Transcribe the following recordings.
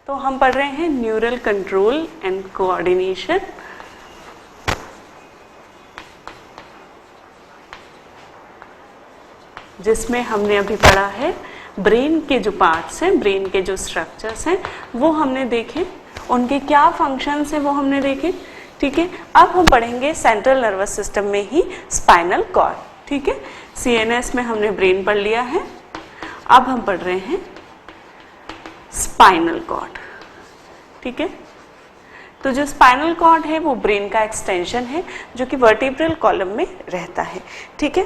तो हम पढ़ रहे हैं न्यूरल कंट्रोल एंड कोऑर्डिनेशन। जिसमें हमने अभी पढ़ा है ब्रेन के जो पार्ट्स हैं, ब्रेन के जो स्ट्रक्चर्स हैं वो हमने देखे, उनके क्या फंक्शंस हैं वो हमने देखे। ठीक है, अब हम पढ़ेंगे सेंट्रल नर्वस सिस्टम में ही स्पाइनल कॉर्ड। ठीक है, सीएनएस में हमने ब्रेन पढ़ लिया है, अब हम पढ़ रहे हैं स्पाइनल कॉर्ड। ठीक है, तो जो स्पाइनल कॉर्ड है वो ब्रेन का एक्सटेंशन है जो कि वर्टिब्रल कॉलम में रहता है। ठीक है,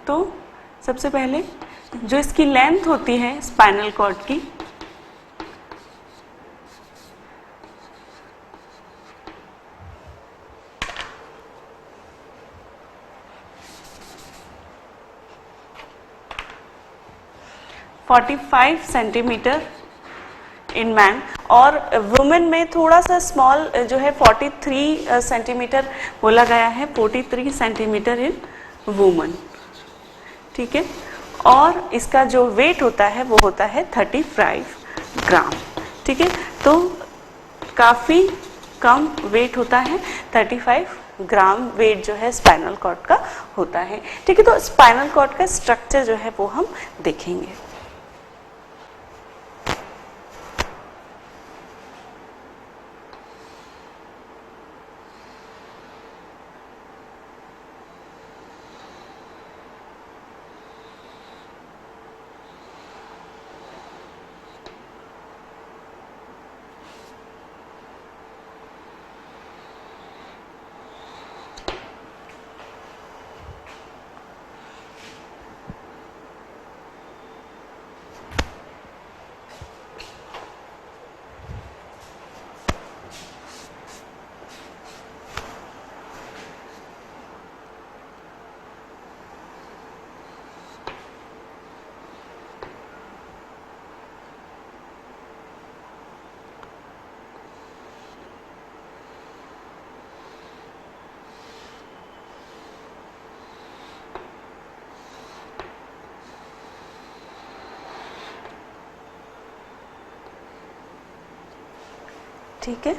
तो सबसे पहले जो इसकी लेंथ होती है स्पाइनल कॉर्ड की, (45 सेंटीमीटर इन मैन, और वुमेन में थोड़ा सा स्मॉल जो है 43 सेंटीमीटर बोला गया है, 43 सेंटीमीटर इन वुमन। ठीक है, और इसका जो वेट होता है वो होता है 35 ग्राम। ठीक है, तो काफ़ी कम वेट होता है, 35 ग्राम वेट जो है स्पाइनल कॉर्ड का होता है। ठीक है, तो स्पाइनल कॉर्ड का स्ट्रक्चर जो है वो हम देखेंगे। ठीक है,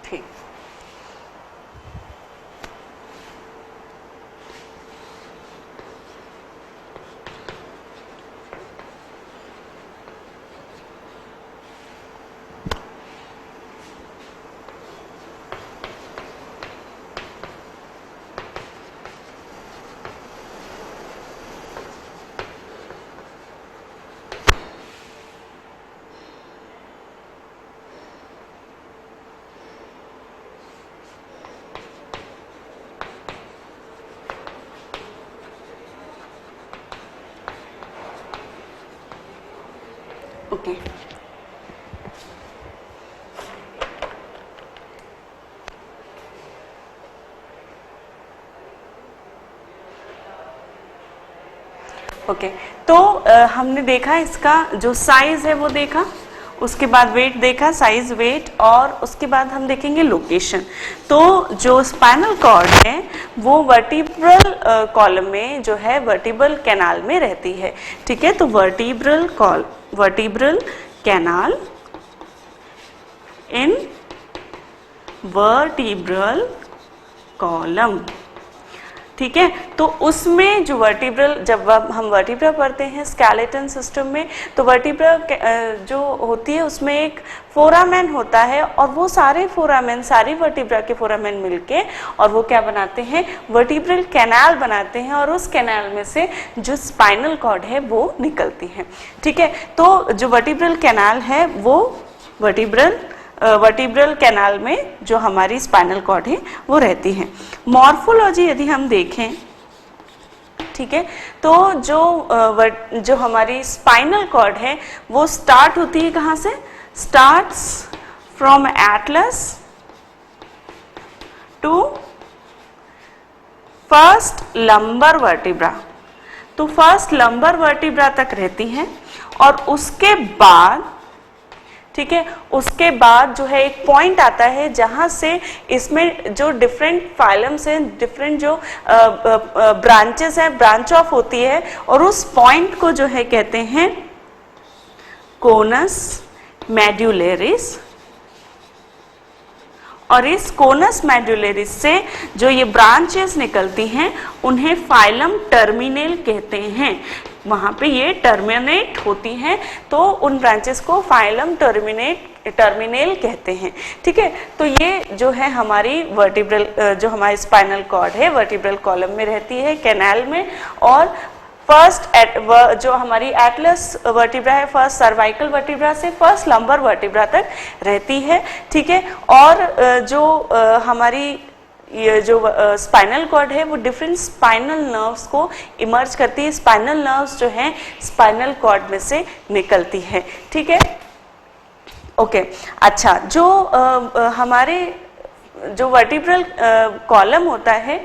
ठीक। ओके, ओके, तो हमने देखा इसका जो साइज है वो देखा, उसके बाद वेट देखा, साइज वेट, और उसके बाद हम देखेंगे लोकेशन। तो जो स्पाइनल कॉर्ड है वो वर्टिब्रल कॉलम में जो है वर्टिब्रल कैनाल में रहती है। ठीक है, तो vertebral canal in vertebral column. ठीक है, तो उसमें जो वर्टिब्रल, जब हम वर्टिब्रा पढ़ते हैं स्केलेटन सिस्टम में, तो वर्टिब्रा जो होती है उसमें एक फोरामेन होता है, और वो सारे फोरामेन, सारी वर्टिब्रा के फोरामेन मिलके और वो क्या बनाते हैं, वर्टिब्रल कैनाल बनाते हैं, और उस कैनाल में से जो स्पाइनल कॉर्ड है वो निकलती है। ठीक है, तो जो वर्टिब्रल कैनाल है वो वर्टिब्रल कैनाल में जो हमारी स्पाइनल कॉर्ड है वो रहती है। मॉर्फोलॉजी यदि हम देखें, ठीक है, तो जो हमारी स्पाइनल कॉर्ड है वो स्टार्ट होती है कहाँ से, starts from atlas to first lumbar vertebra, तो फर्स्ट लंबर वर्टिब्रा तक रहती हैं और उसके बाद, ठीक है, उसके बाद जो है एक पॉइंट आता है जहां से इसमें जो डिफरेंट फाइलम्स हैं, डिफरेंट जो ब्रांचेस हैं, ब्रांच ऑफ होती है और उस पॉइंट को जो है कहते हैं कोनस मेड्यूलेरिस। और इस कोनस मेड्यूलेरिस से जो ये ब्रांचेस निकलती हैं उन्हें फाइलम टर्मिनेल कहते हैं। वहां पे ये टर्मिनेट होती हैं तो उन ब्रांचेस को फाइलम टर्मिनेल कहते हैं। ठीक है, तो ये जो है हमारी वर्टिब्रल, जो हमारी स्पाइनल कॉर्ड है वर्टिब्रल कॉलम में रहती है, कैनाल में, और फर्स्ट जो हमारी एटलस वर्टिब्रा है, फर्स्ट सर्वाइकल वर्टिब्रा से फर्स्ट लंबर वर्टिब्रा तक रहती है। ठीक है, और जो हमारी ये जो स्पाइनल कॉर्ड है वो डिफरेंट स्पाइनल नर्व्स को इमर्ज करती है। स्पाइनल नर्व्स जो हैं स्पाइनल कॉर्ड में से निकलती है। ठीक है, ओके। अच्छा, जो हमारे जो वर्टिब्रल कॉलम होता है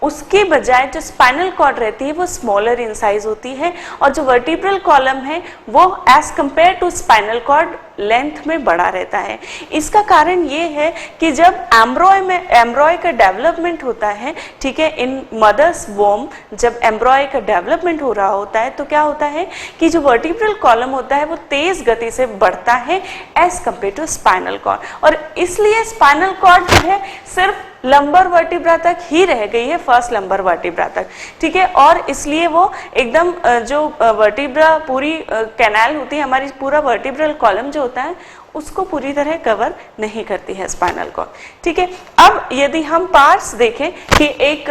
उसके बजाय जो स्पाइनल कॉर्ड रहती है वो स्मॉलर इन साइज होती है और जो वर्टिब्रल कॉलम है वो as compare to spinal cord length में बड़ा रहता है। इसका कारण ये है कि जब एम्ब्रॉय का डेवलपमेंट होता है, ठीक है, इन मदर्स वोम, जब एम्ब्रॉय का डेवलपमेंट हो रहा होता है तो क्या होता है कि जो वर्टिब्रल कॉलम होता है वो तेज गति से बढ़ता है as compare to spinal cord, और इसलिए स्पाइनल कॉर्ड जो है सिर्फ लंबर वर्टिब्रा तक ही रह गई है, फर्स्ट लंबर वर्टिब्रा तक। ठीक है, और इसलिए वो एकदम जो वर्टिब्रा पूरी कैनाल होती है, हमारी पूरा वर्टिब्रल कॉलम जो होता है उसको पूरी तरह कवर नहीं करती है स्पाइनल कॉर्ड। ठीक है, अब यदि हम पार्ट्स देखें कि एक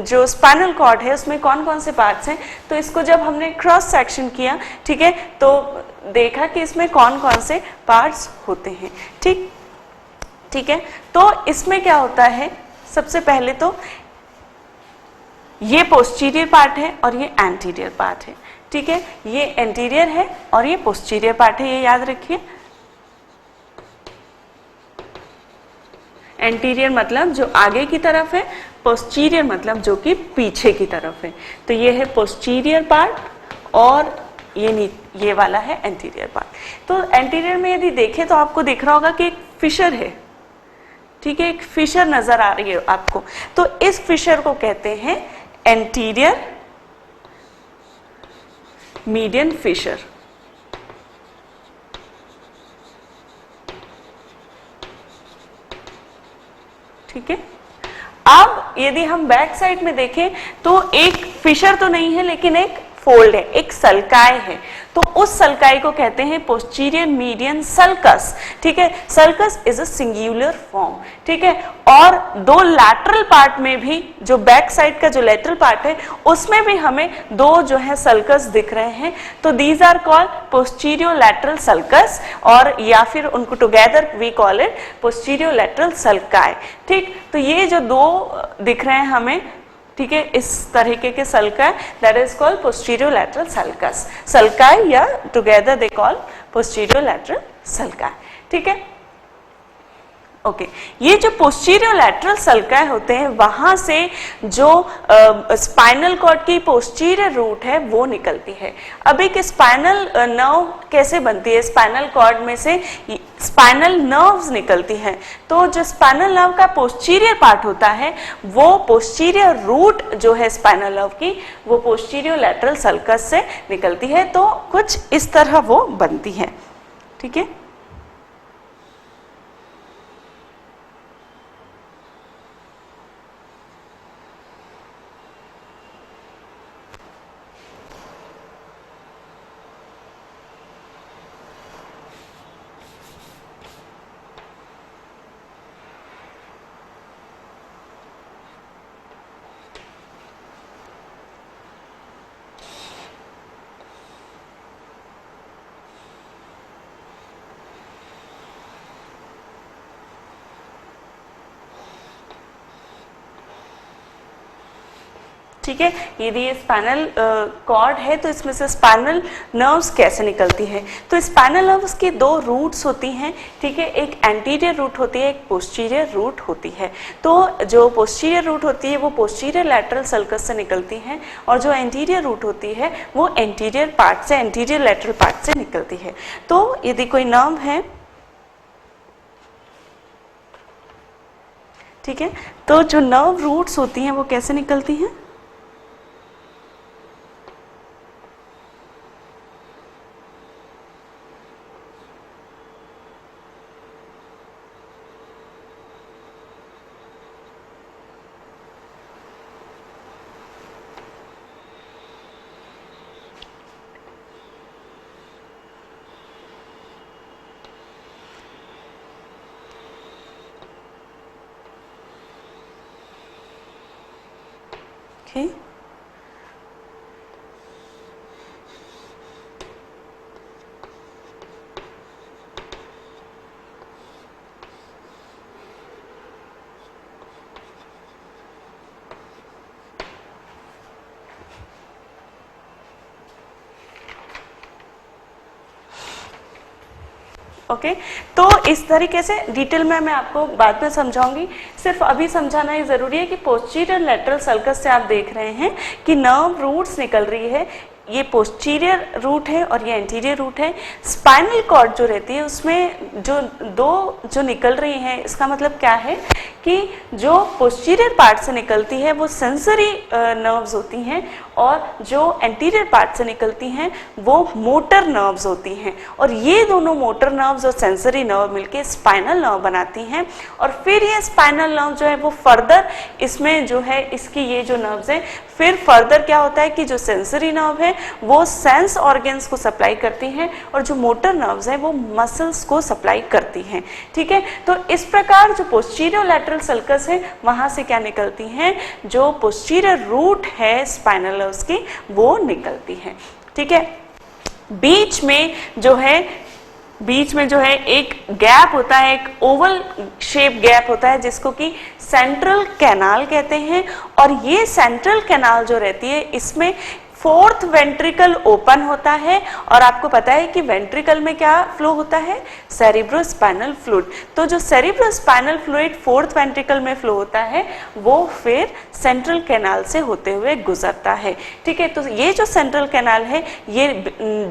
जो स्पाइनल कॉर्ड है उसमें कौन कौन से पार्ट्स हैं, तो इसको जब हमने क्रॉस सेक्शन किया, ठीक है, तो देखा कि इसमें कौन कौन से पार्ट्स होते हैं। ठीक है, तो इसमें क्या होता है, सबसे पहले तो ये पोस्टीरियर पार्ट है और ये एंटीरियर पार्ट है। ठीक है, ये एंटीरियर है और ये पोस्टीरियर पार्ट है, ये याद रखिए। एंटीरियर मतलब जो आगे की तरफ है, पोस्टीरियर मतलब जो कि पीछे की तरफ है। तो ये है पोस्टीरियर पार्ट और ये वाला है एंटीरियर पार्ट। तो एंटीरियर में यदि देखें तो आपको दिख रहा होगा कि एक फिशर है। ठीक है, एक फिशर नजर आ रही है आपको, तो इस फिशर को कहते हैं एंटीरियर मीडियन फिशर। ठीक है, अब यदि हम बैक साइड में देखें तो एक फिशर तो नहीं है लेकिन एक फोल्ड है, एक सल्काय है, तो उस सल्काय को कहते हैं पोस्टीरियर मीडियन सल्कस। ठीक है, sulcus is a singular form. ठीक है, और दो लैटरल पार्ट में भी, जो बैक साइड का जो लैटरल पार्ट है उसमें भी हमें दो जो है सल्कस दिख रहे हैं, तो these are called posterior lateral sulcus, और या फिर उनको together we call it posterior lateral sulci. ठीक, तो ये जो दो दिख रहे हैं हमें, ठीक है, इस तरीके के sulci, that is called posterior lateral sulcus, sulci, या together they call posterior lateral sulci. ठीक है, ओके। ये जो पोस्टीरियो लैटरल सल्काय होते हैं वहां से जो स्पाइनल कॉर्ड की पोस्टीरियर रूट है वो निकलती है। अब एक स्पाइनल नर्व कैसे बनती है, स्पाइनल कॉर्ड में से स्पाइनल नर्व्स निकलती हैं, तो जो स्पाइनल नर्व का पोस्टीरियर पार्ट होता है वो पोस्टीरियर रूट जो है स्पाइनल नर्व की वो पोस्टीरियो लैटरल सल्कस से निकलती है, तो कुछ इस तरह वो बनती है। ठीक है, ठीक है, यदि ये स्पाइनल कॉर्ड है तो इसमें से स्पाइनल नर्व्स कैसे निकलती है? तो स्पाइनल नर्व्स की दो रूट्स होती हैं, ठीक है, एक एंटीरियर रूट होती है, एक पोस्टीरियर रूट होती है। तो जो पोस्टीरियर रूट होती है वो पोस्टीरियर लैटरल सल्कस से निकलती है, और जो एंटीरियर रूट होती है वो एंटीरियर पार्ट से, एंटीरियर लैटरल पार्ट से निकलती है। तो यदि कोई नर्व है, ठीक है, तो जो नर्व रूट्स होती हैं वो कैसे निकलती हैं? Okay. ओके, तो इस तरीके से डिटेल में मैं आपको बाद में समझाऊंगी, सिर्फ अभी समझाना ही जरूरी है कि पोस्टीरियर लैटरल सल्कस से आप देख रहे हैं कि नर्व रूट्स निकल रही है, ये पोस्टीरियर रूट है और ये एंटीरियर रूट है। स्पाइनल कॉर्ड जो रहती है उसमें जो निकल रही हैं, इसका मतलब क्या है कि जो पोस्टीरियर पार्ट से निकलती है वो सेंसरी नर्व्स होती हैं, और जो एंटीरियर पार्ट से निकलती हैं वो मोटर नर्व्स होती हैं, और ये दोनों मोटर नर्व्स और सेंसरी नर्व मिलके स्पाइनल नर्व बनाती हैं। और फिर ये स्पाइनल नर्व जो है वो फर्दर इसमें जो है इसकी ये जो नर्व्स हैं, फिर फर्दर क्या होता है कि जो सेंसरी नर्व है वो सेंस ऑर्गन्स को सप्लाई करती हैं, और जो मोटर नर्व्स हैं वो मसल्स को सप्लाई करती हैं। ठीक है, तो इस प्रकार जो पोस्टीरियर लैटरल सल्कस है वहां से क्या निकलती हैं, जो पोस्टीरियर रूट है स्पाइनल नर्व्स की वो निकलती है। ठीक है, बीच में जो है एक गैप होता है, एक ओवल शेप गैप होता है जिसको कि सेंट्रल कैनाल कहते हैं, और ये सेंट्रल कैनाल जो रहती है इसमें फोर्थ वेंट्रिकल ओपन होता है, और आपको पता है कि वेंट्रिकल में क्या फ्लो होता है, सेरिब्रोस्पाइनल फ्लूइड। तो जो सेरिब्रोस्पाइनल फ्लूइड फोर्थ वेंट्रिकल में फ्लो होता है वो फिर सेंट्रल कैनाल से होते हुए गुजरता है। ठीक है, तो ये जो सेंट्रल कैनाल है, ये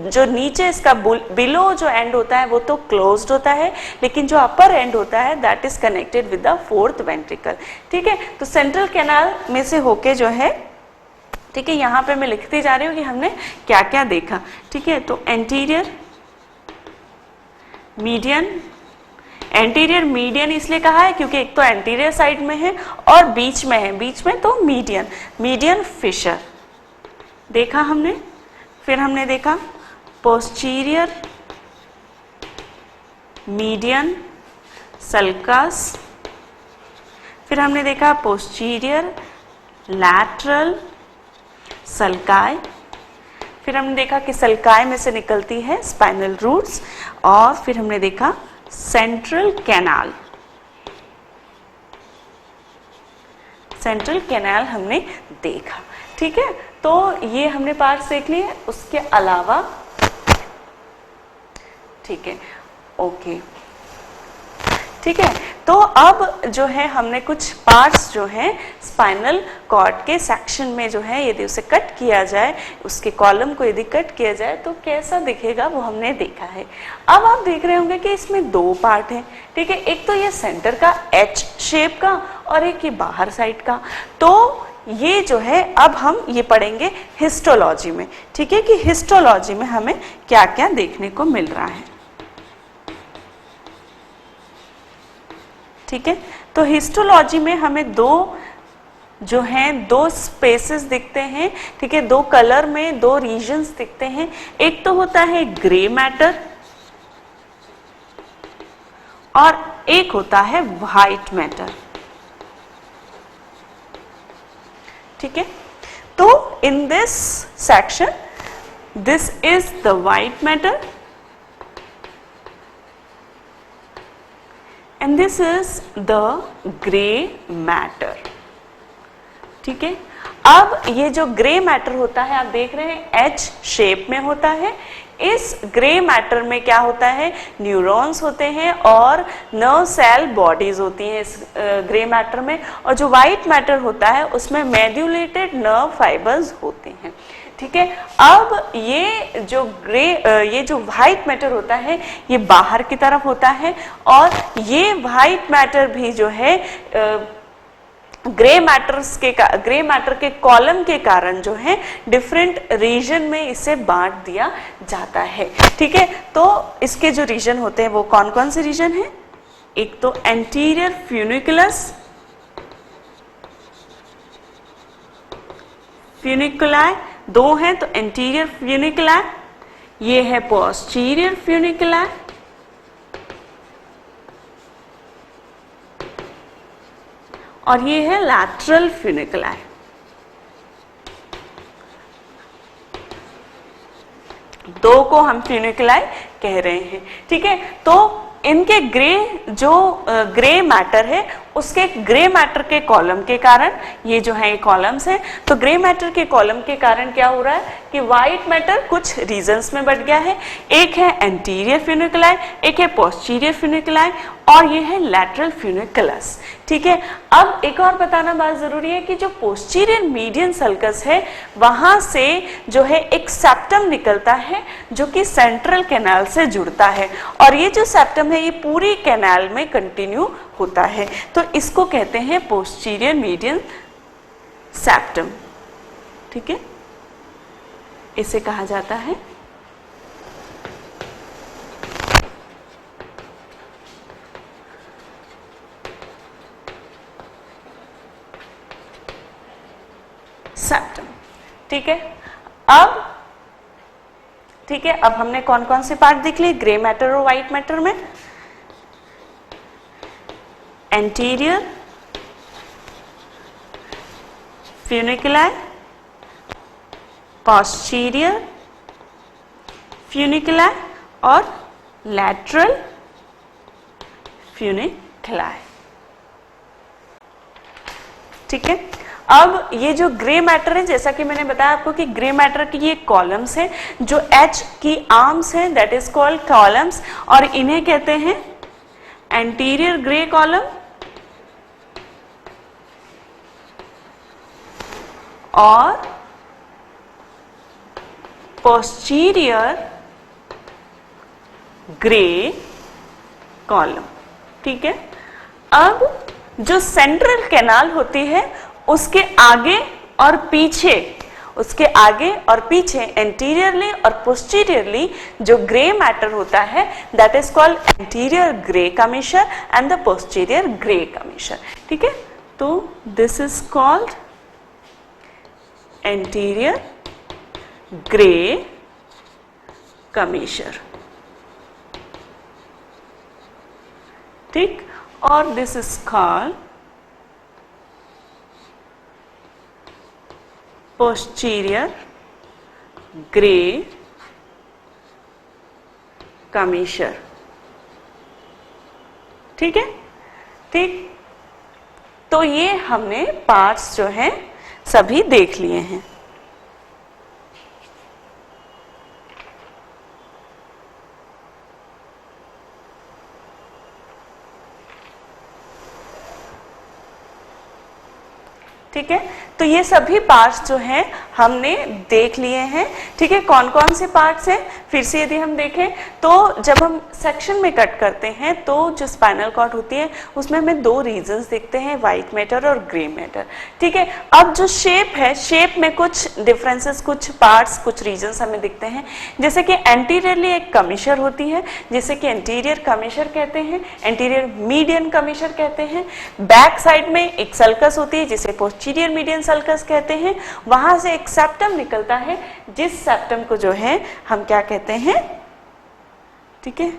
जो नीचे इसका बिलो जो एंड होता है वो तो क्लोज्ड होता है, लेकिन जो अपर एंड होता है that is connected with the fourth ventricle. ठीक है, तो सेंट्रल कैनाल में से होके जो है, ठीक है, यहाँ पे मैं लिखती जा रही हूँ कि हमने क्या क्या देखा। ठीक है, तो एंटीरियर मीडियन इसलिए कहा है क्योंकि एक तो एंटीरियर साइड में है और बीच में है, बीच में तो मीडियन फिशर देखा हमने। फिर हमने देखा पोस्टीरियर मीडियन सल्कस, फिर हमने देखा पोस्टीरियर लैटरल सल्काई, फिर हमने देखा कि सल्काई में से निकलती है स्पाइनल रूट्स, और फिर हमने देखा सेंट्रल कैनाल हमने देखा। ठीक है, तो ये हमने पार्ट्स देख लिए, उसके अलावा ठीक है, ओके, ठीक है, तो अब जो है हमने कुछ पार्ट्स जो हैं स्पाइनल कॉर्ड के सेक्शन में जो है यदि उसे कट किया जाए, उसके कॉलम को यदि कट किया जाए तो कैसा दिखेगा वो हमने देखा है। अब आप देख रहे होंगे कि इसमें दो पार्ट हैं। ठीक है, एक तो ये सेंटर का एच शेप का और एक ये बाहर साइड का। तो ये जो है अब हम ये पढ़ेंगे हिस्टोलॉजी में। ठीक है, कि हिस्टोलॉजी में हमें क्या क्या देखने को मिल रहा है। ठीक है, तो हिस्टोलॉजी में हमें दो स्पेसेस दिखते हैं। ठीक है, दो कलर में दो रीजन्स दिखते हैं। एक तो होता है ग्रे मैटर और एक होता है व्हाइट मैटर। ठीक है, तो in this section this is the white matter and this is the gray matter। ठीक है, अब ये जो ग्रे मैटर होता है, आप देख रहे हैं एच शेप में होता है। इस ग्रे मैटर में क्या होता है, न्यूरॉन्स होते हैं और नर्व सेल बॉडीज होती हैं इस ग्रे मैटर में, और जो व्हाइट मैटर होता है उसमें मेड्यूलेटेड नर्व फाइबर्स होते हैं। ठीक है, अब ये जो व्हाइट मैटर होता है ये बाहर की तरफ होता है, और ये व्हाइट मैटर भी जो है ग्रे मैटर के कॉलम के कारण जो है डिफरेंट रीजन में इसे बांट दिया जाता है। ठीक है, तो इसके जो रीजन होते हैं वो कौन कौन से रीजन हैं? एक तो एंटीरियर फ्यूनिकुलाई, दो हैं तो एंटीरियर फ्यूनिकुलाई, ये है पोस्टीरियर फ्यूनिकुलाई, और ये है लैटरल फ्यूनिकुलाई। दो को हम फ्यूनिकुलाई कह रहे हैं। ठीक है, तो इनके ग्रे मैटर है, उसके ग्रे मैटर के कॉलम के कारण, ये जो है कॉलम्स है, तो ग्रे मैटर के कॉलम के कारण क्या हो रहा है कि व्हाइट मैटर कुछ रीजन्स में बढ़ गया है। एक है एंटीरियर फ्यूनिकुलाई, एक है पोस्टीरियर फ्यूनिकुलाई, और ये है लैटरल फ्यूनिकुलस। ठीक है, अब एक और बताना बात जरूरी है कि जो पोस्टीरियर मीडियन सल्कस है वहां से जो है एक सेप्टम निकलता है जो कि सेंट्रल कैनाल से जुड़ता है, और ये जो सेप्टम है ये पूरी कैनाल में कंटिन्यू होता है, तो इसको कहते हैं पोस्टीरियर मीडियन सेप्टम। ठीक है, इसे कहा जाता है सेप्टम। ठीक है, अब हमने कौन कौन से पार्ट देख लिए ग्रे मैटर और व्हाइट मैटर में? एंटीरियर फ्यूनिकुलाई, पोस्टीरियर फ्यूनिकुलाई और लैटरल फ्यूनिकुलाई। ठीक है, अब ये जो ग्रे मैटर है, जैसा कि मैंने बताया आपको कि ग्रे मैटर की ये कॉलम्स हैं, जो एच की आर्म्स हैं दैट इज कॉल्ड कॉलम्स, और इन्हें कहते हैं एंटीरियर ग्रे कॉलम और पोस्टीरियर ग्रे कॉलम। ठीक है, अब जो सेंट्रल कैनाल होती है उसके आगे और पीछे एंटीरियरली और पोस्टीरियरली जो ग्रे मैटर होता है that is called anterior grey commissure and the posterior grey commissure. ठीक है, तो this is called anterior grey commissure. ठीक, और this is called posterior gray commissure। ठीक है, ठीक, तो ये हमने पार्ट्स जो हैं सभी देख लिए हैं। ठीक है, तो ये सभी पार्ट्स जो हैं हमने देख लिए हैं। ठीक है, कौन कौन से पार्ट्स हैं फिर से यदि हम देखें तो जब हम सेक्शन में कट करते हैं तो जो स्पाइनल कॉर्ड होती है उसमें हमें दो रीजन्स दिखते हैं, व्हाइट मैटर और ग्रे मैटर। ठीक है, अब जो शेप है, शेप में कुछ डिफरेंसेस, कुछ पार्ट्स, कुछ रीजन्स हमें दिखते हैं। जैसे कि एंटीरियरली एक कमीशर होती है जिसे कि एंटीरियर कमीशर कहते हैं, एंटीरियर मीडियन कमीशर कहते हैं। बैक साइड में एक सल्कस होती है जिसे पोस्टीरियर मीडियन सल्कस कहते हैं। वहां से एक सेप्टम निकलता है जिस सेप्टम को जो है हम क्या कहते हैं? ठीक है,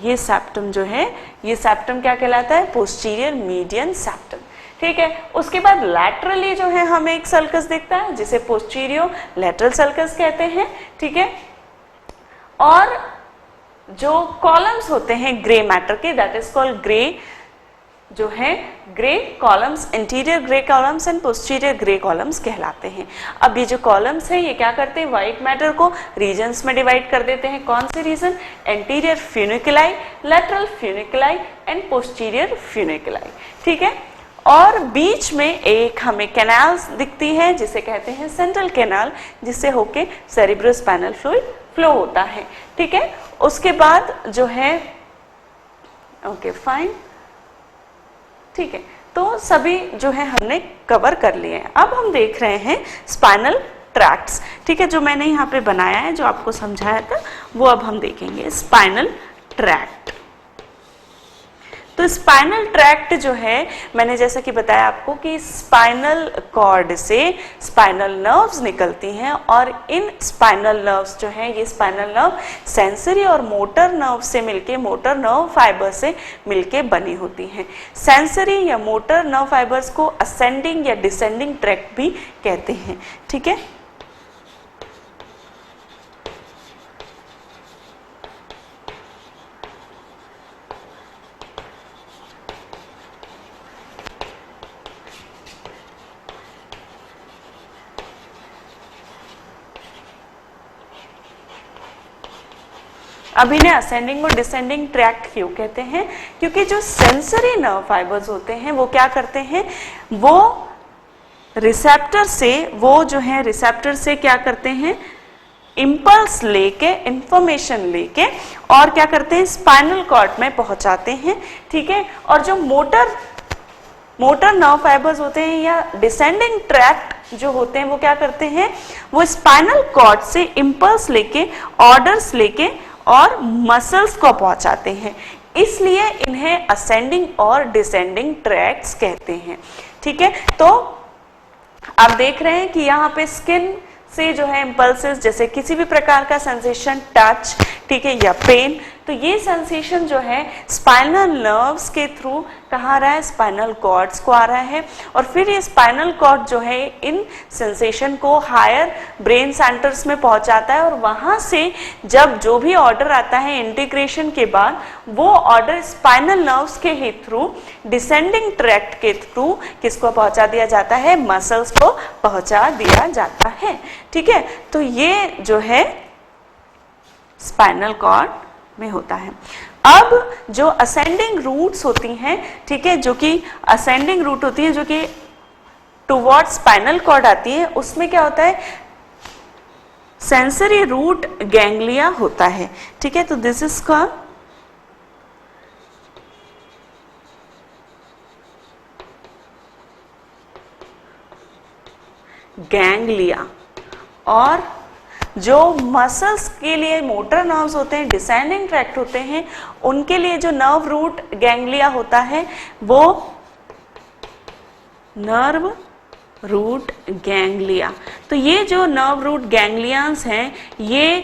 ये सेप्टम जो है, ये सेप्टम क्या कहलाता है? Posterior median septum. ठीक है, उसके बाद लैटरली जो है हमें एक सल्कस दिखता है जिसे पोस्टीरियर लैटरल सल्कस कहते हैं। ठीक है, और जो कॉलम्स होते हैं ग्रे मैटर के दैट इज कॉल्ड ग्रे जो है grey columns, interior grey columns and posterior grey columns कहलाते हैं। अब ये जो कॉलम्स हैं ये क्या करते हैं, व्हाइट मैटर को रीजन्स में डिवाइड कर देते हैं। कौन से region, anterior funiculi, lateral funiculi and posterior funiculi, ठीक है। और बीच में एक हमें कैनाल्स दिखती है जिसे कहते हैं सेंट्रल कैनाल, जिससे होके सेरिब्रोस्पाइनल फ्लूइड फ्लो होता है, ठीक है। उसके बाद जो है ओके फाइन, ठीक है, तो सभी जो है हमने कवर कर लिए हैं। अब हम देख रहे हैं स्पाइनल ट्रैक्ट्स, ठीक है, जो मैंने यहाँ पे बनाया है, जो आपको समझाया था वो अब हम देखेंगे। स्पाइनल ट्रैक्ट, तो स्पाइनल ट्रैक्ट जो है मैंने जैसा कि बताया आपको कि स्पाइनल कॉर्ड से स्पाइनल नर्व्स निकलती हैं और इन स्पाइनल नर्व्स जो हैं ये स्पाइनल नर्व सेंसरी और मोटर नर्व से मिलके, मोटर नर्व फाइबर से मिलके बनी होती हैं। सेंसरी या मोटर नर्व फाइबर्स को असेंडिंग या डिसेंडिंग ट्रैक्ट भी कहते हैं, ठीक है। अब इन्हें असेंडिंग और डिसेंडिंग ट्रैक्ट क्यों कहते हैं, क्योंकि जो सेंसरी नर्व फाइबर्स होते हैं वो क्या करते हैं, वो रिसेप्टर से, वो जो है रिसेप्टर से क्या करते हैं, इंपल्स लेके, इंफॉर्मेशन लेके और क्या करते हैं, स्पाइनल कॉर्ड में पहुंचाते हैं, ठीक है। और जो मोटर नर्व फाइबर्स होते हैं या डिसेंडिंग ट्रैक्ट जो होते हैं वो क्या करते हैं, वो स्पाइनल कॉर्ड से इंपल्स लेके, ऑर्डर्स लेके और मसल्स को पहुंचाते हैं, इसलिए इन्हें असेंडिंग और डिसेंडिंग ट्रैक्ट्स कहते हैं, ठीक है। तो आप देख रहे हैं कि यहाँ पे स्किन से जो है इंपल्सेस, जैसे किसी भी प्रकार का सेंसेशन, टच, ठीक है, या पेन, तो ये सेंसेशन जो है स्पाइनल नर्व्स के थ्रू कहाँ आ रहा है, स्पाइनल कॉर्ड्स को आ रहा है और फिर ये स्पाइनल कॉर्ड जो है इन सेंसेशन को हायर ब्रेन सेंटर्स में पहुंचाता है और वहां से जब जो भी ऑर्डर आता है इंटीग्रेशन के बाद, वो ऑर्डर स्पाइनल नर्व्स के ही थ्रू, डिसेंडिंग ट्रैक्ट के थ्रू किसको पहुंचा दिया जाता है, मसल्स को पहुंचा दिया जाता है, ठीक है। तो ये जो है स्पाइनल कॉर्ड में होता है। अब जो असेंडिंग रूट्स होती हैं, ठीक है, जो कि असेंडिंग रूट होती है जो कि टुवर्ड्स स्पाइनल कॉर्ड आती है, उसमें क्या होता है, सेंसरी रूट गैंग्लिया होता है, ठीक है। तो दिस इज कॉल्ड गैंग्लिया। और जो मसल्स के लिए मोटर नर्व्स होते हैं, डिसेंडिंग ट्रैक्ट होते हैं, उनके लिए जो नर्व रूट गैंग्लिया होता है वो नर्व रूट गैंग्लिया। तो ये जो नर्व रूट गैंग्लियंस हैं ये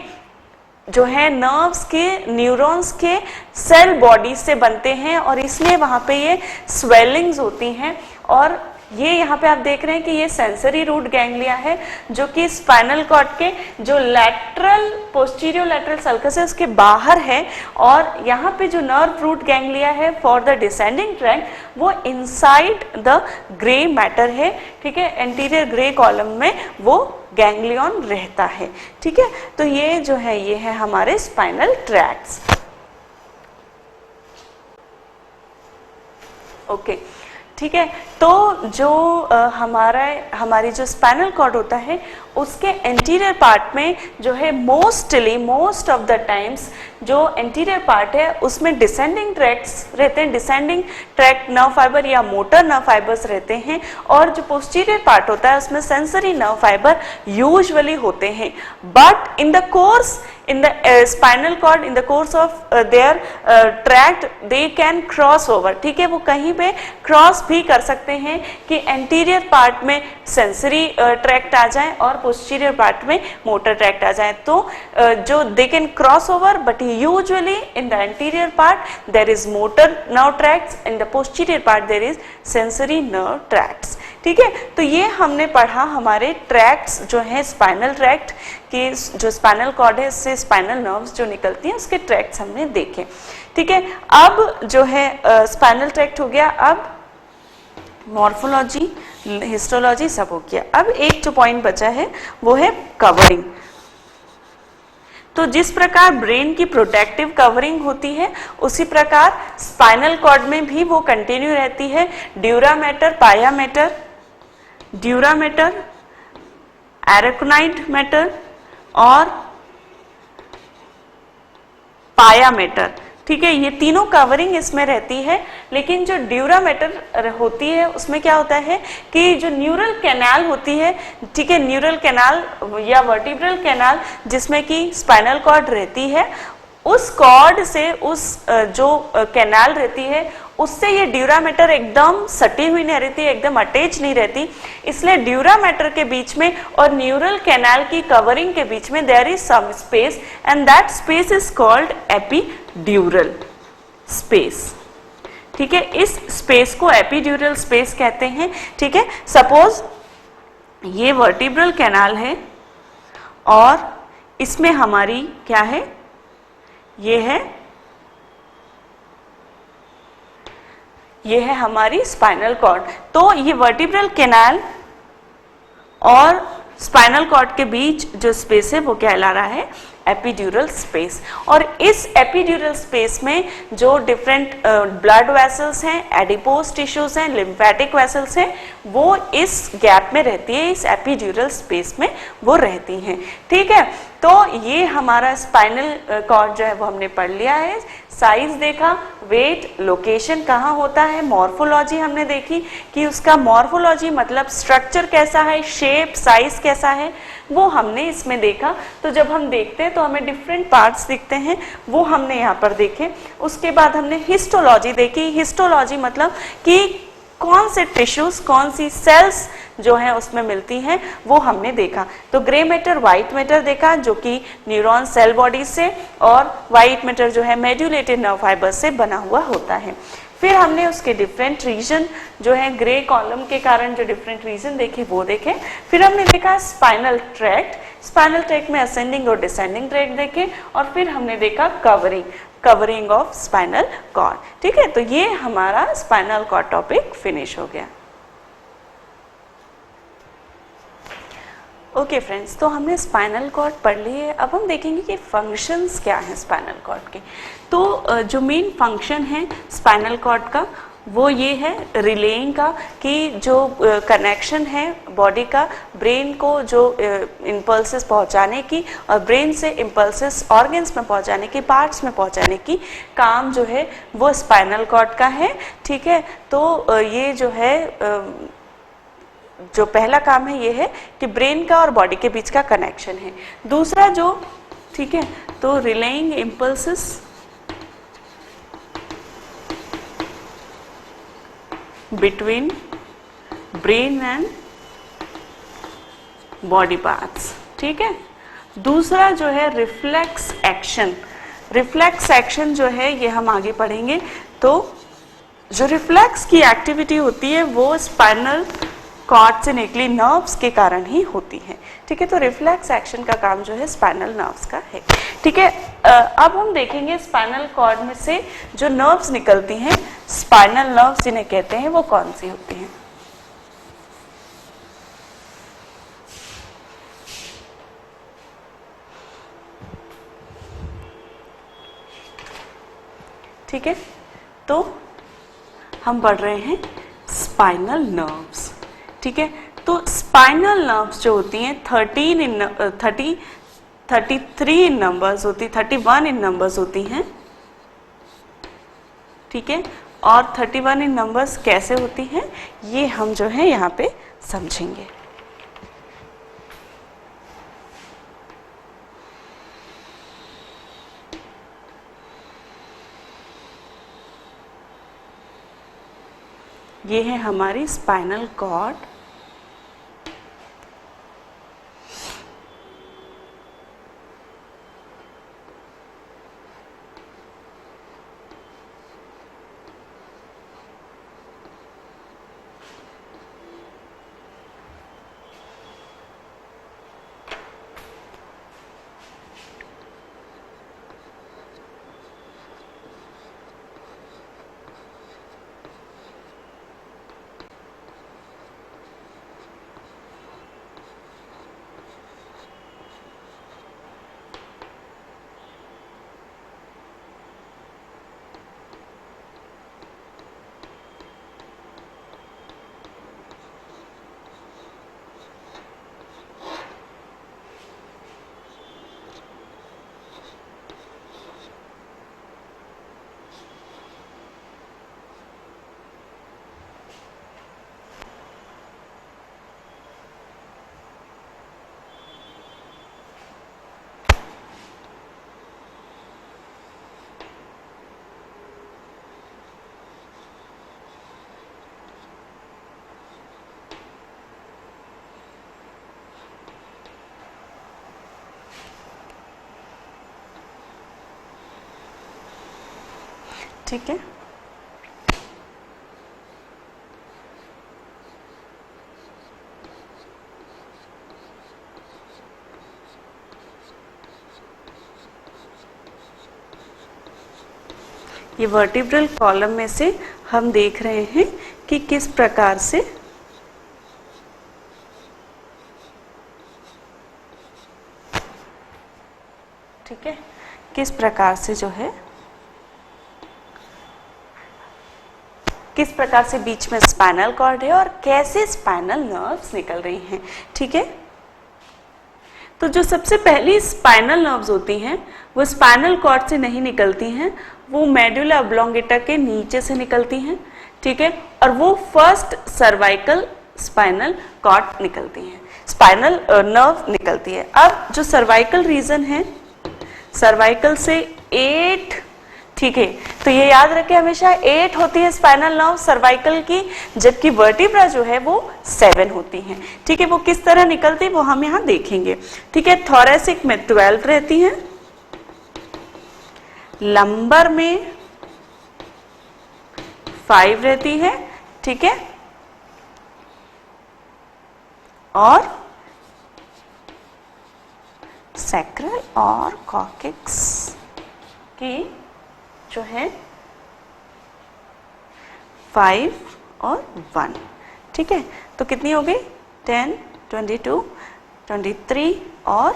जो है नर्व्स के, न्यूरॉन्स के सेल बॉडी से बनते हैं और इसलिए वहां पे ये स्वेलिंग्स होती हैं। और ये यहाँ पे आप देख रहे हैं कि ये सेंसरी रूट गैंग्लिया है जो कि स्पाइनल कॉर्ड के जो लैटरल, पोस्टीरियर लैटरल सल्कस है उसके बाहर है, और यहाँ पे जो नर्व रूट गैंग्लिया है फॉर द डिसेंडिंग ट्रैक्ट वो इनसाइड द ग्रे मैटर है, ठीक है, एंटीरियर ग्रे कॉलम में वो गैंग्लियन रहता है, ठीक है। तो ये जो है ये है हमारे स्पाइनल ट्रैक्ट्स, ओके, ठीक है। तो जो हमारी जो स्पाइनल कॉर्ड होता है उसके एंटीरियर पार्ट में जो है मोस्ट ऑफ द टाइम्स जो एंटीरियर पार्ट है उसमें डिसेंडिंग ट्रैक्ट्स रहते हैं, डिसेंडिंग ट्रैक्ट नर्व फाइबर या मोटर नर्व फाइबर्स रहते हैं, और जो पोस्टीरियर पार्ट होता है उसमें सेंसरी नर्व फाइबर यूजुअली होते हैं। But in the course, in the spinal cord, in the course of their tract they can cross over, ठीक है, वो कहीं पे क्रॉस भी कर सकते हैं कि एंटीरियर पार्ट में सेंसरी ट्रैक्ट आ जाए और पोस्टीरियर पार्ट में मोटर ट्रैक्ट आ जाए। तो जो they can cross over, but usually in the anterior part there is motor nerve tracts, in the posterior part there is sensory nerve tracts, ठीक है। तो ये हमने पढ़ा हमारे ट्रैक्ट्स जो है स्पाइनल ट्रैक्ट कि जो स्पाइनल कॉर्ड है इससे स्पाइनल नर्व्स जो निकलती हैं उसके ट्रैक्ट्स हमने देखे। ठीक है, अब जो है स्पाइनल ट्रैक्ट हो गया, अब मॉर्फोलॉजी, हिस्टोलॉजी सब हो गया। अब एक जो पॉइंट बचा है वो है कवरिंग। तो जिस प्रकार ब्रेन की प्रोटेक्टिव कवरिंग होती है उसी प्रकार स्पाइनल कॉर्ड में भी वो कंटिन्यू रहती है। ड्यूरा मैटर, पाया matter, dura mater, arachnid matter और पाया मैटर। ठीक है, ये तीनों कवरिंग इसमें रहती है। लेकिन जो ड्यूरा मैटर होती है उसमें क्या होता है कि जो न्यूरल कैनाल होती है, ठीक है, न्यूरल कैनाल या वर्टिब्रल कैनाल जिसमें कि स्पाइनल कॉर्ड रहती है, उस कॉर्ड से उस जो कैनाल रहती है उससे ये ड्यूरा मैटर एकदम सटी हुई नहीं रहती, एकदम अटैच नहीं रहती। इसलिए ड्यूरा मैटर के बीच में और न्यूरल कैनाल की कवरिंग के बीच में there is some space and that space is called epidural space. ठीक है, इस स्पेस को एपिड्यूरल स्पेस कहते हैं। ठीक है, सपोज ये वर्टिब्रल कैनाल है और इसमें हमारी क्या है, ये है हमारी स्पाइनल कॉर्ड। तो ये वर्टिब्रल कैनाल और स्पाइनल कॉर्ड के बीच जो स्पेस है वो कहला रहा है एपिड्यूरल स्पेस। और इस एपिड्यूरल स्पेस में जो डिफरेंट ब्लड वेसल्स हैं, एडिपोज टिश्यूज हैं, लिम्फेटिक वेसल्स हैं, वो इस गैप में रहती है, इस एपिड्यूरल स्पेस में वो रहती हैं। ठीक है, तो ये हमारा स्पाइनल कॉर्ड जो है वो हमने पढ़ लिया है। साइज देखा, वेट, लोकेशन कहाँ होता है, मॉर्फोलॉजी हमने देखी कि उसका मॉर्फोलॉजी मतलब स्ट्रक्चर कैसा है, शेप, साइज कैसा है, वो हमने इसमें देखा। तो जब हम देखते हैं तो हमें डिफरेंट पार्ट्स दिखते हैं, वो हमने यहाँ पर देखे। उसके बाद हमने हिस्टोलॉजी देखी। हिस्टोलॉजी मतलब कि कौन से टिश्यूज, कौन सी सेल्स जो है उसमें मिलती हैं, वो हमने देखा। तो ग्रे मैटर, व्हाइट मैटर देखा जो कि न्यूरॉन सेल बॉडी से, और व्हाइट मैटर जो है मेड्यूलेटेड नर्व फाइबर से बना हुआ होता है। फिर हमने उसके डिफरेंट रीजन जो है ग्रे कॉलम के कारण जो डिफरेंट रीजन देखे वो देखे। फिर हमने देखा स्पाइनल ट्रैक्ट, स्पाइनल ट्रैक्ट में असेंडिंग और डिसेंडिंग ट्रैक्ट देखे। और फिर हमने देखा कवरिंग ऑफ स्पाइनल कॉर्ड। ठीक है, तो ये हमारा स्पाइनल कॉर्ड टॉपिक फिनिश हो गया। ओके फ्रेंड्स, तो हमने स्पाइनल कॉर्ड पढ़ ली है। अब हम देखेंगे कि फंक्शंस क्या हैं स्पाइनल कॉर्ड के। तो जो मेन फंक्शन है स्पाइनल कॉर्ड का वो ये है रिलेइंग का, कि जो कनेक्शन है बॉडी का ब्रेन को जो इम्पल्सेस पहुंचाने की और ब्रेन से इम्पल्सेस ऑर्गन्स में पहुंचाने की, पार्ट्स में पहुंचाने की काम जो है वो स्पाइनल कॉर्ड का है। ठीक है, तो ये जो है जो पहला काम है ये है कि ब्रेन का और बॉडी के बीच का कनेक्शन है। दूसरा जो, ठीक है, तो relying impulses between brain and body parts. ठीक है, दूसरा जो है रिफ्लेक्स एक्शन। रिफ्लेक्स एक्शन जो है ये हम आगे पढ़ेंगे। तो जो रिफ्लेक्स की एक्टिविटी होती है वो स्पाइनल कॉर्ड से निकली नर्व्स के कारण ही होती है। ठीक है, तो रिफ्लेक्स एक्शन का काम जो है स्पाइनल नर्व्स का है। ठीक है, अब हम देखेंगे स्पाइनल कॉर्ड में से जो नर्व्स निकलती हैं, स्पाइनल नर्व्स जिन्हें कहते हैं, वो कौन सी होती हैं। ठीक है, तो हम पढ़ रहे हैं स्पाइनल नर्व्स। ठीक है, तो स्पाइनल नर्व्स जो होती हैं 33 इन नंबर्स होती, 31 इन नंबर्स होती हैं। ठीक है, और 31 इन नंबर्स कैसे होती हैं ये हम जो है यहाँ पे समझेंगे। ये है हमारी स्पाइनल कॉर्ड। ठीक है। ये वर्टिब्रल कॉलम में से हम देख रहे हैं कि किस प्रकार से ठीक है, किस प्रकार से जो है, किस प्रकार से बीच में स्पाइनल कॉर्ड है और कैसे स्पाइनल नर्व्स निकल रही हैं। ठीक है, तो जो सबसे पहली स्पाइनल नर्व्स होती हैं वो स्पाइनल कॉर्ड से नहीं निकलती हैं, वो मेडुला ऑब्लोंगेटा के नीचे से निकलती हैं। ठीक है, और वो फर्स्ट सर्वाइकल स्पाइनल कॉर्ड निकलती हैं, स्पाइनल नर्व निकलती है। अब जो सर्वाइकल रीजन है, सर्वाइकल से 8, ठीक है, तो ये याद रखें हमेशा 8 होती है स्पाइनल नर्व सर्वाइकल की, जबकि वर्टिब्रा जो है वो 7 होती हैं। ठीक है, वो किस तरह निकलती है वो हम यहाँ देखेंगे। ठीक है, थोरैसिक में 12 रहती हैं, लंबर में 5 रहती है। ठीक है, और सैक्रल और कॉक्सिक्स की जो है 5 और 1। ठीक है, तो कितनी हो गई 10, 22, 23 और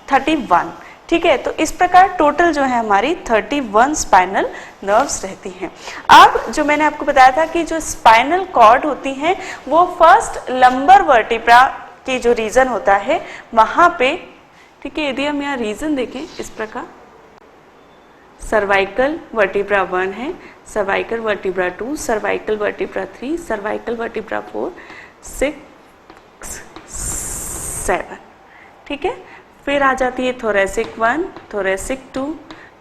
31। ठीक है, तो इस प्रकार टोटल जो है हमारी 31 स्पाइनल नर्व्स रहती हैं। अब जो मैंने आपको बताया था कि जो स्पाइनल कॉर्ड होती हैं वो फर्स्ट लंबर वर्टिब्रा की जो रीजन होता है वहां पे, ठीक है, यदि हम यहाँ रीजन देखें इस प्रकार, सर्वाइकल वर्टिब्रा 1 है, cervical vertebra 2, cervical vertebra 3, cervical vertebra 4, 6, 7। ठीक है, फिर आ जाती है thoracic 1, thoracic 2,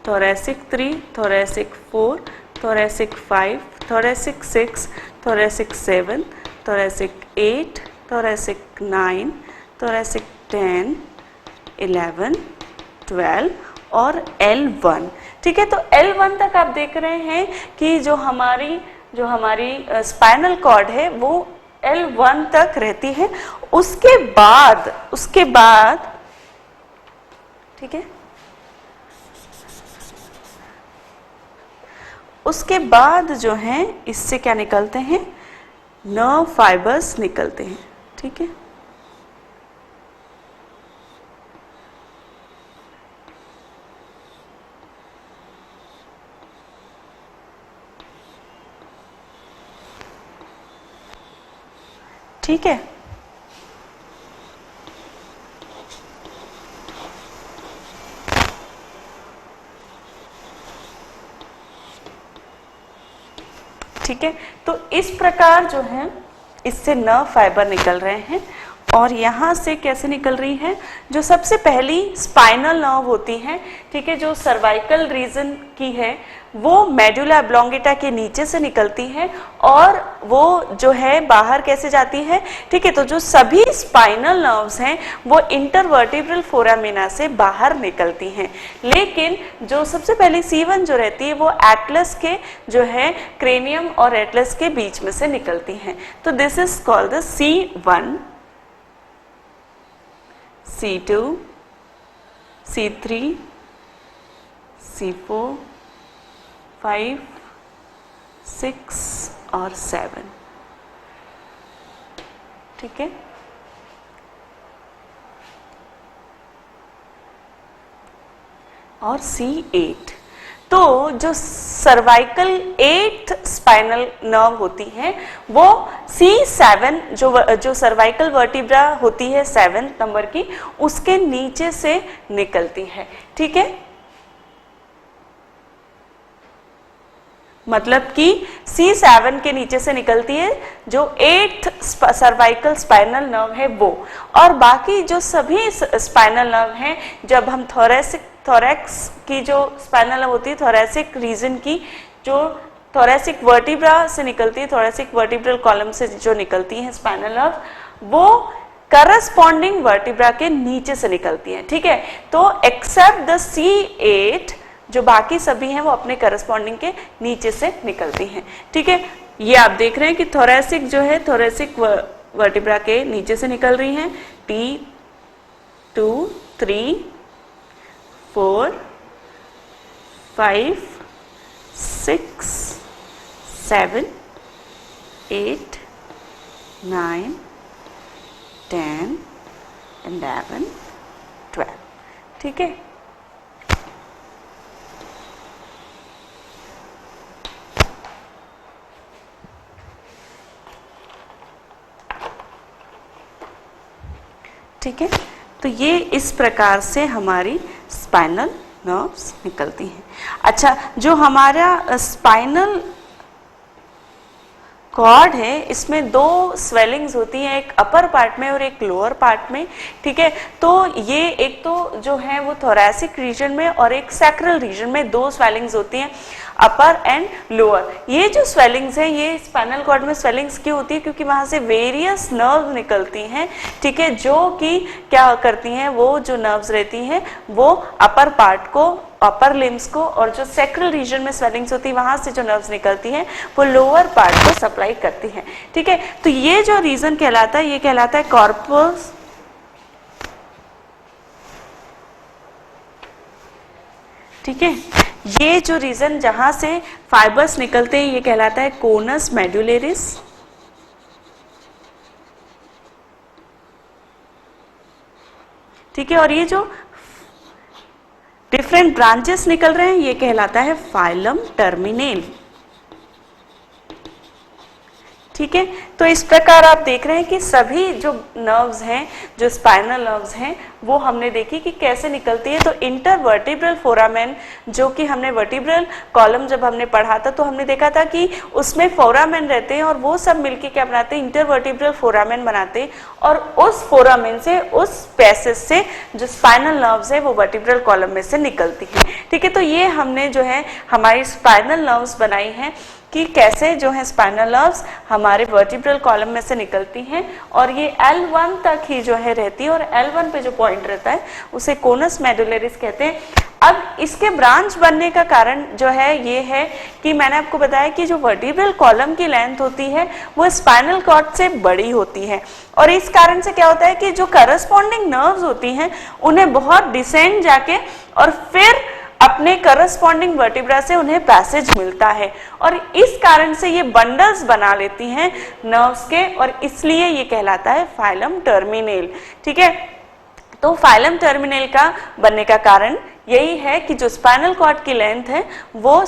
thoracic 3, thoracic 4, thoracic 5, thoracic 6, thoracic 7, thoracic 8, thoracic 9, thoracic 10, 11, 12 और L1। ठीक है, तो L1 तक आप देख रहे हैं कि जो हमारी स्पाइनल कॉर्ड है वो L1 तक रहती है। उसके बाद ठीक है, उसके बाद जो है इससे क्या निकलते हैं, नर्व फाइबर्स निकलते हैं। ठीक है, ठीक है, ठीक है, तो इस प्रकार जो है इससे नर्व फाइबर निकल रहे हैं। और यहाँ से कैसे निकल रही है, जो सबसे पहली स्पाइनल नर्व होती है, ठीक है, जो सर्वाइकल रीजन की है वो मेडुला ऑब्लोंगेटा के नीचे से निकलती है और वो जो है बाहर कैसे जाती है। ठीक है, तो जो सभी स्पाइनल नर्व्स हैं वो इंटरवर्टिब्रल फोरामिना से बाहर निकलती हैं, लेकिन जो सबसे पहले C1 जो रहती है वो एटलस के जो है क्रेनियम और एटलस के बीच में से निकलती हैं। तो this is called the C1, C2, C3, C4, 5, 6 और 7। ठीक है, और C8। तो जो सर्वाइकल 8th स्पाइनल नर्व होती है वो C7 जो सर्वाइकल वर्टिब्रा होती है 7th नंबर की, उसके नीचे से निकलती है। ठीक है, मतलब कि C7 के नीचे से निकलती है जो 8th सर्वाइकल स्पाइनल नर्व है वो, और बाकी जो सभी स्पाइनल नर्व हैं, जब हम थोरैक्स की जो स्पाइनल नर्व होती है, थोरैसिक रीजन की जो थोरैसिक वर्टिब्रा से निकलती है, थोरैसिक वर्टिब्रल कॉलम से जो निकलती है स्पाइनल नर्व, वो करस्पॉन्डिंग वर्टिब्रा के नीचे से निकलती है। ठीक है, तो एक्सेप्ट द C8 जो बाकी सभी हैं वो अपने करस्पॉन्डिंग के नीचे से निकलती हैं। ठीक है, ये आप देख रहे हैं कि थोरेसिक जो है थोरेसिक वर्टिब्रा के नीचे से निकल रही हैं। T2, 3, 4, 5, 6, 7, 8, 9, 10, 11, 12। ठीक है, ठीक है, तो ये इस प्रकार से हमारी स्पाइनल नर्व्स निकलती हैं। अच्छा, जो हमारा स्पाइनल कॉर्ड है इसमें दो स्वेलिंग्स होती हैं, एक अपर पार्ट में और एक लोअर पार्ट में। ठीक है, तो ये एक तो जो है वो थोरैसिक रीजन में और एक सैक्रल रीजन में दो स्वेलिंग्स होती हैं, अपर एंड लोअर। ये जो स्वेलिंग्स हैं ये स्पाइनल कॉर्ड में स्वेलिंग्स क्यों होती है? क्योंकि वहां से वेरियस नर्व निकलती हैं। ठीक है, जो कि क्या करती हैं, वो जो नर्व्स रहती हैं वो अपर पार्ट को, अपर लिम्स को, और जो सैक्रल रीजन में स्वेलिंग्स होती है वहां से जो नर्व्स निकलती हैं वो लोअर पार्ट को सप्लाई करती हैं। ठीक है, तो ये जो रीजन कहलाता है ये कहलाता है कॉर्पस ठीक है, ये जो रीजन जहां से फाइबर्स निकलते हैं ये कहलाता है कोनस मेडुलरिस। ठीक है, और ये जो डिफरेंट ब्रांचेस निकल रहे हैं ये कहलाता है फाइलम टर्मिनेल। ठीक है, तो इस प्रकार आप देख रहे हैं कि सभी जो नर्व्स हैं, जो स्पाइनल नर्व्स हैं, वो हमने देखी कि कैसे निकलती है। तो इंटरवर्टिब्रल फोरामेन, जो कि हमने वर्टिब्रल कॉलम जब हमने पढ़ा था तो हमने देखा था कि उसमें फोरामेन रहते हैं और वो सब मिलके क्या बनाते हैं, इंटरवर्टिब्रल फोरामेन बनाते हैं, और उस फोरामेन से, उस पैसेज से जो स्पाइनल नर्व्स है वो वर्टिब्रल कॉलम में से निकलती है। ठीक है, तो ये हमने जो है हमारी स्पाइनल नर्व्स बनाई हैं कि कैसे जो है स्पाइनल नर्व्स हमारे वर्टिब्रल कॉलम में से निकलती हैं, और ये L1 तक ही जो है रहती है, और L1 पे जो पॉइंट रहता है उसे कोनस मेडुलरिस कहते हैं। अब इसके ब्रांच बनने का कारण जो है ये है कि मैंने आपको बताया कि जो वर्टिब्रल कॉलम की लेंथ होती है वो स्पाइनल कॉर्ड से बड़ी होती है, और इस कारण से क्या होता है कि जो करस्पॉन्डिंग नर्व्स होती हैं उन्हें बहुत डिसेंड जाके और फिर अपने करस्पॉन्डिंग वर्टिब्रा से उन्हें पैसेज मिलता है, और इस कारण से ये बंडल्स बना लेती हैं नर्व्स के, और इसलिए ये कहलाता है फाइलम टर्मिनेल। ठीक है, तो फाइलम टर्मिनेल का बनने का कारण यही है कि जो स्पाइनल कॉर्ड की लेंथ है वो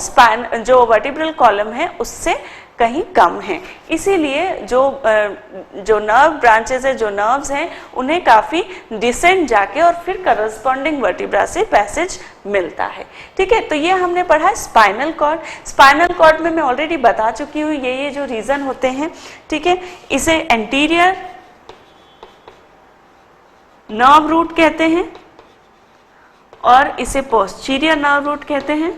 जो वर्टिब्रल कॉलम है उससे कहीं कम है, इसीलिए जो नर्व ब्रांचेस है, जो नर्व्स हैं, उन्हें काफी डिसेंड जाके और फिर करस्पॉन्डिंग वर्टिब्रा से पैसेज मिलता है। ठीक है, तो ये हमने पढ़ा स्पाइनल कॉर्ड। स्पाइनल कॉर्ड में मैं ऑलरेडी बता चुकी हूँ ये जो रीजन होते हैं। ठीक है, इसे एंटीरियर नर्व रूट कहते हैं और इसे पोस्टीरियर नर्व रूट कहते हैं,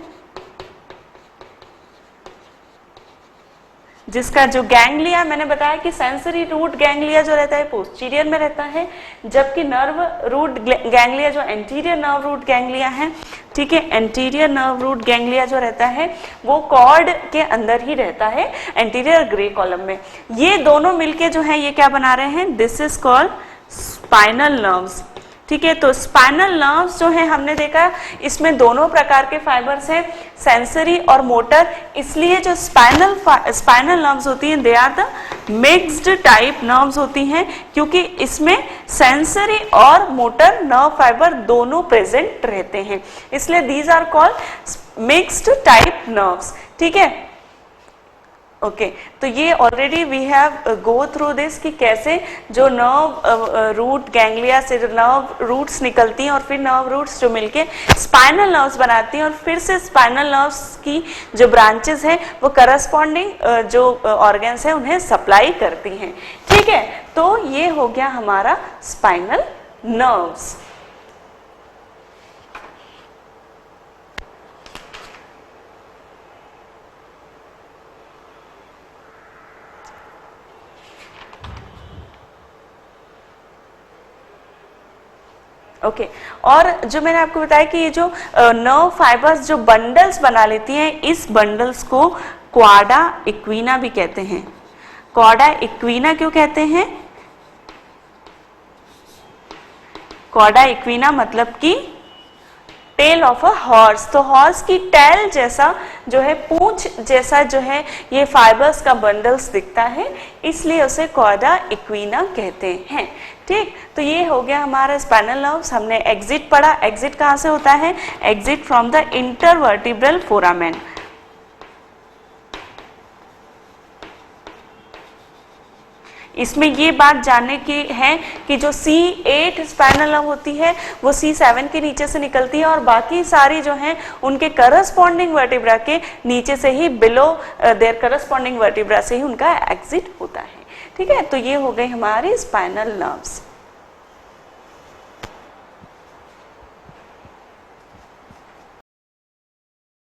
जिसका जो गैंग्लिया मैंने बताया कि सेंसरी रूट गैंग्लिया जो रहता है पोस्टीरियर में रहता है, जबकि नर्व रूट गैंग्लिया जो एंटीरियर नर्व रूट गैंग्लिया है, ठीक है, एंटीरियर नर्व रूट गैंग्लिया जो रहता है वो कॉर्ड के अंदर ही रहता है, एंटीरियर ग्रे कॉलम में। ये दोनों मिलके जो है ये क्या बना रहे हैं, this is called spinal nerves. ठीक है, तो स्पाइनल नर्व्स जो है हमने देखा इसमें दोनों प्रकार के फाइबर्स हैं, सेंसरी और मोटर, इसलिए जो स्पाइनल नर्व्स होती हैं they are the mixed type nerves होती हैं, क्योंकि इसमें सेंसरी और मोटर नर्व फाइबर दोनों प्रेजेंट रहते हैं, इसलिए these are called mixed type nerves. ठीक है, ओके, तो ये already we have go through this कि कैसे जो नर्व रूट गैंग्लिया से जो नर्व रूट्स निकलती हैं और फिर नर्व रूट्स जो मिलके स्पाइनल नर्व्स बनाती हैं, और फिर से स्पाइनल नर्व्स की जो ब्रांचेस हैं वो करस्पॉन्डिंग जो ऑर्गन्स हैं उन्हें सप्लाई करती हैं। ठीक है, तो ये हो गया हमारा स्पाइनल नर्व्स। ओके और जो मैंने आपको बताया कि ये जो नर्व फाइबर्स जो बंडल्स बना लेती हैं, इस बंडल्स को क्वाडा इक्विना भी कहते हैं। क्वाडा इक्विना क्यों कहते हैं? क्वाडा इक्विना मतलब कि टेल ऑफ अ हॉर्स, तो हॉर्स की टेल जैसा जो है, पूंछ जैसा जो है ये फाइबर्स का बंडल्स दिखता है, इसलिए उसे क्वाडा इक्विना कहते हैं। ठीक, तो ये हो गया हमारा स्पाइनल नर्व्स। हमने एग्जिट पढ़ा। एग्जिट कहाँ से होता है? Exit from the intervertebral foramen. इसमें ये बात जानने की है कि जो C8 स्पाइनल नर्व होती है वो C7 के नीचे से निकलती है और बाकी सारी जो हैं उनके करस्पॉन्डिंग वर्टिब्रा के नीचे से ही, बिलो देयर करस्पॉन्डिंग वर्टिब्रा से ही उनका एग्जिट होता है। ठीक है, तो ये हो गए हमारे स्पाइनल नर्व्स।